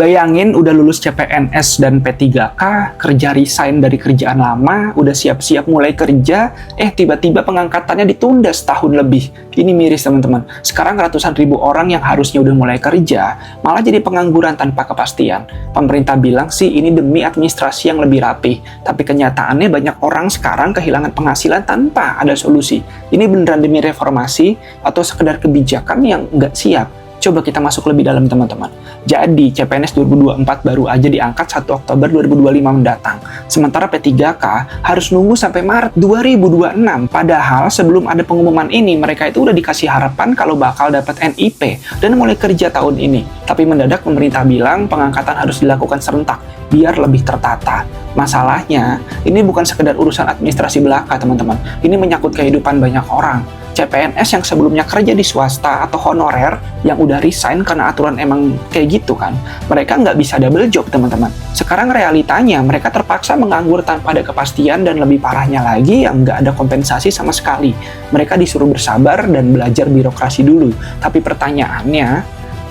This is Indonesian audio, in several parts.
Bayangin udah lulus CPNS dan P3K, kerja resign dari kerjaan lama, udah siap-siap mulai kerja, tiba-tiba pengangkatannya ditunda setahun lebih. Ini miris teman-teman. Sekarang ratusan ribu orang yang harusnya udah mulai kerja, malah jadi pengangguran tanpa kepastian. Pemerintah bilang sih ini demi administrasi yang lebih rapi, tapi kenyataannya banyak orang sekarang kehilangan penghasilan tanpa ada solusi. Ini beneran demi reformasi atau sekedar kebijakan yang nggak siap? Coba kita masuk lebih dalam teman-teman. Jadi CPNS 2024 baru aja diangkat 1 Oktober 2025 mendatang. Sementara P3K harus nunggu sampai Maret 2026. Padahal sebelum ada pengumuman ini, mereka itu udah dikasih harapan kalau bakal dapat NIP dan mulai kerja tahun ini. Tapi mendadak pemerintah bilang pengangkatan harus dilakukan serentak biar lebih tertata. Masalahnya, ini bukan sekedar urusan administrasi belaka teman-teman. Ini menyangkut kehidupan banyak orang. CPNS yang sebelumnya kerja di swasta atau honorer yang udah resign karena aturan emang kayak gitu kan, mereka nggak bisa double job teman-teman. Sekarang realitanya mereka terpaksa menganggur tanpa ada kepastian dan lebih parahnya lagi yang nggak ada kompensasi sama sekali. Mereka disuruh bersabar dan belajar birokrasi dulu. Tapi pertanyaannya,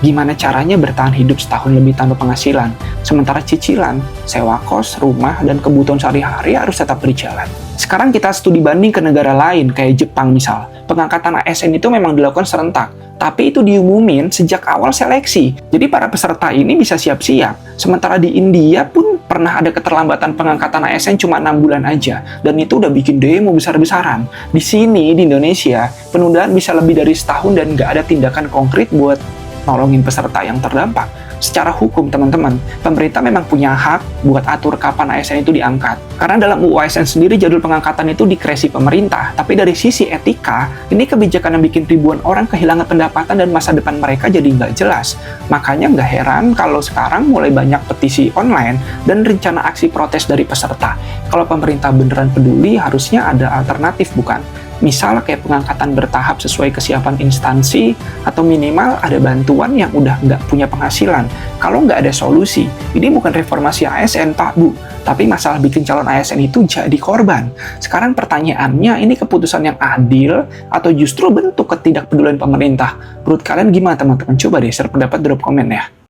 gimana caranya bertahan hidup setahun lebih tanpa penghasilan, sementara cicilan, sewa kos, rumah, dan kebutuhan sehari-hari harus tetap berjalan. Sekarang kita studi banding ke negara lain, kayak Jepang misal. Pengangkatan ASN itu memang dilakukan serentak, tapi itu diumumin sejak awal seleksi. Jadi para peserta ini bisa siap-siap. Sementara di India pun pernah ada keterlambatan pengangkatan ASN cuma 6 bulan aja, dan itu udah bikin demo besar-besaran. Di sini, di Indonesia, penundaan bisa lebih dari setahun dan nggak ada tindakan konkret buat nolongin peserta yang terdampak. Secara hukum, teman-teman, pemerintah memang punya hak buat atur kapan ASN itu diangkat. Karena dalam UU ASN sendiri, jadwal pengangkatan itu dikresi pemerintah. Tapi dari sisi etika, ini kebijakan yang bikin ribuan orang kehilangan pendapatan dan masa depan mereka jadi nggak jelas. Makanya nggak heran kalau sekarang mulai banyak petisi online dan rencana aksi protes dari peserta. Kalau pemerintah beneran peduli, harusnya ada alternatif, bukan? Misal kayak pengangkatan bertahap sesuai kesiapan instansi, atau minimal ada bantuan yang udah nggak punya penghasilan. Kalau nggak ada solusi, ini bukan reformasi ASN Pak Bu, tapi masalah bikin calon ASN itu jadi korban. Sekarang pertanyaannya, ini keputusan yang adil atau justru bentuk ketidakpedulian pemerintah? Menurut kalian gimana teman-teman? Coba deh share pendapat, drop komen ya.